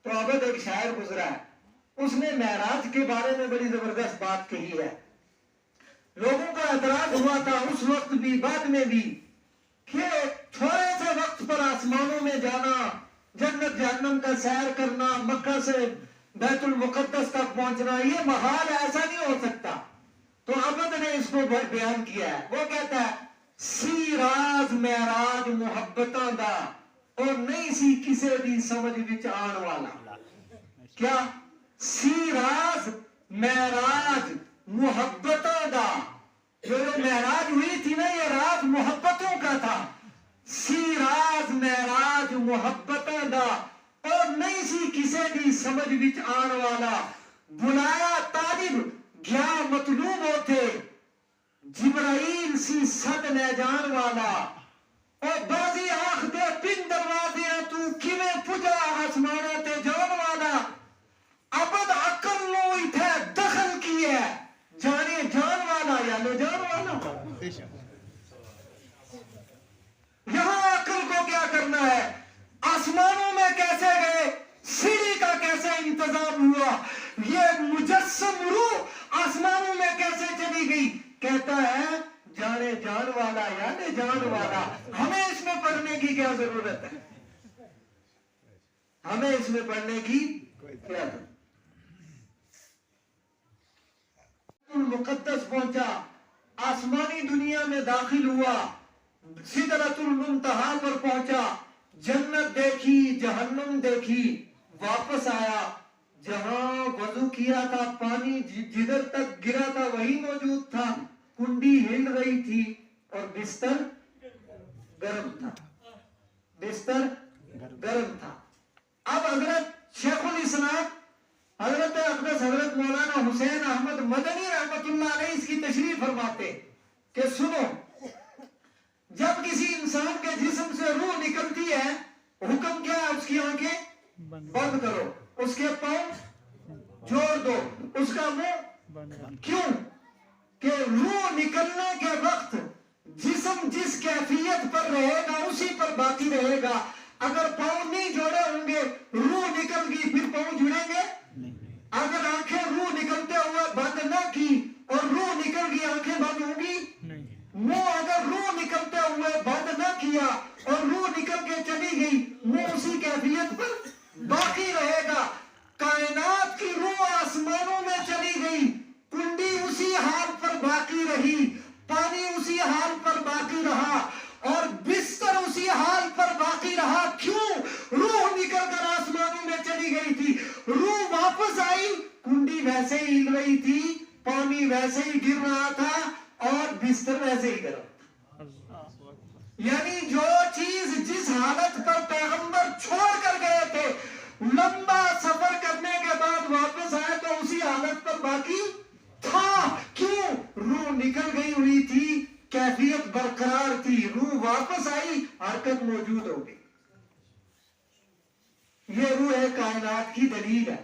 تو عبد ایک شاعر گزرا ہے, اس نے معراج کے بارے میں بڑی زبردست بات کہی ہے. لوگوں کا اعتراض ہوا تھا اس وقت بھی بعد میں بھی کہ تھوڑے سے وقت پر آسمانوں میں جانا, جنت جہنم کا سیر کرنا, مکہ سے بیت المقدس تک پہنچنا, یہ محال ہے, ایسا نہیں ہو سکتا. تو عبد نے اس کو بیان کیا ہے. وہ کہتا ہے سی راز معراج محبتاں دا اور نہیں سی کسے دی سمجھ وچ آن والا. کیا سی راز معراج محبتاں دا, جو معراج ہوئی تھی نا یہ راز محبتوں کا تھا. سی راز معراج محبتاں دا اور نہیں سی کسے دی سمجھ وچ آن والا. بلایا طالب گیا مطلوب ہوتے, جبرائیل سی سد لے جان والا. اور بازی آخ دے پن دروازے تو کیویں پجا آسمانہ تے جان والا. عبد عقل نو ایتھے دخل کی ہے, جانے جان والا یا لے جان والا. یہاں عقل کو کیا کرنا ہے؟ آسمانوں میں کیسے گئے, سیڑھی کا کیسے انتظام ہوا, یہ مجسم روح آسمانوں میں کیسے چلی گئی. کہتا ہے جانے جان والا یا لے جان والا. ہمیں اس میں پڑھنے کی کیا ضرورت ہے؟ ہمیں اس میں پڑھنے کی کیا ضرورت؟ مقدس پہنچا, آسمانی دنیا میں داخل ہوا, سدرۃ المنتہا پر پہنچا, جنت دیکھی, جہنم دیکھی, واپس آیا. جہاں وضو کیا تھا پانی جدھر تک گرا تھا وہی موجود تھا, کنڈی ہل رہی تھی اور بستر گرم تھا, بستر گرم تھا. اب حضرت شیخ الاسلام حضرت اقدس حضرت مولانا حسین احمد مدنی رحمت اللہ علیہ اس کی تشریح فرماتے کہ سنو, جب کسی انسان کے جسم سے روح نکلتی ہے حکم کیا ہے؟ اس کی آنکھیں بند کرو, اس کے پاؤں جوڑ دو, اس کا منہ. کیوں کہ روح نکلنے کے وقت جسم جس کیفیت پر رہے گا اسی پر باقی رہے گا. اگر پاؤں نہیں جوڑے ہوں گے روح نکل گئی پھر پاؤں جڑیں گے. اگر آنکھیں روح نکلتے ہوئے بند نہ کی اور روح نکل گئی آنکھیں بند ہوں گی. منہ اگر روح نکلتے ہوئے بند نہ کیا اور روح نکل کے چلی گئی منہ اسی کیفیت پر باقی رہے گا. کائنات کی روح آسمانوں میں چلی گئی, کنڈی اسی حال پر باقی رہی, پانی اسی حال پر باقی رہا اور بستر اسی حال پر باقی رہا. کیوں؟ روح نکل کر آسمانوں میں چلی گئی تھی, روح واپس آئی, کنڈی ویسے ہی ہل رہی تھی, پانی ویسے ہی گر رہا تھا اور بستر ویسے ہی گرم تھا. یعنی جو چیز جس حالت پر پیغمبر چھوڑ کر گئے تھے لمبا سفر کرنے کے بعد واپس آئے تو اسی حالت پر باقی تھا. کیوں؟ روح نکل گئی ہوئی تھی, کیفیت برقرار تھی, روح واپس آئی, حرکت موجود ہو گئی. یہ روح ہے کائنات کی دلیل ہے.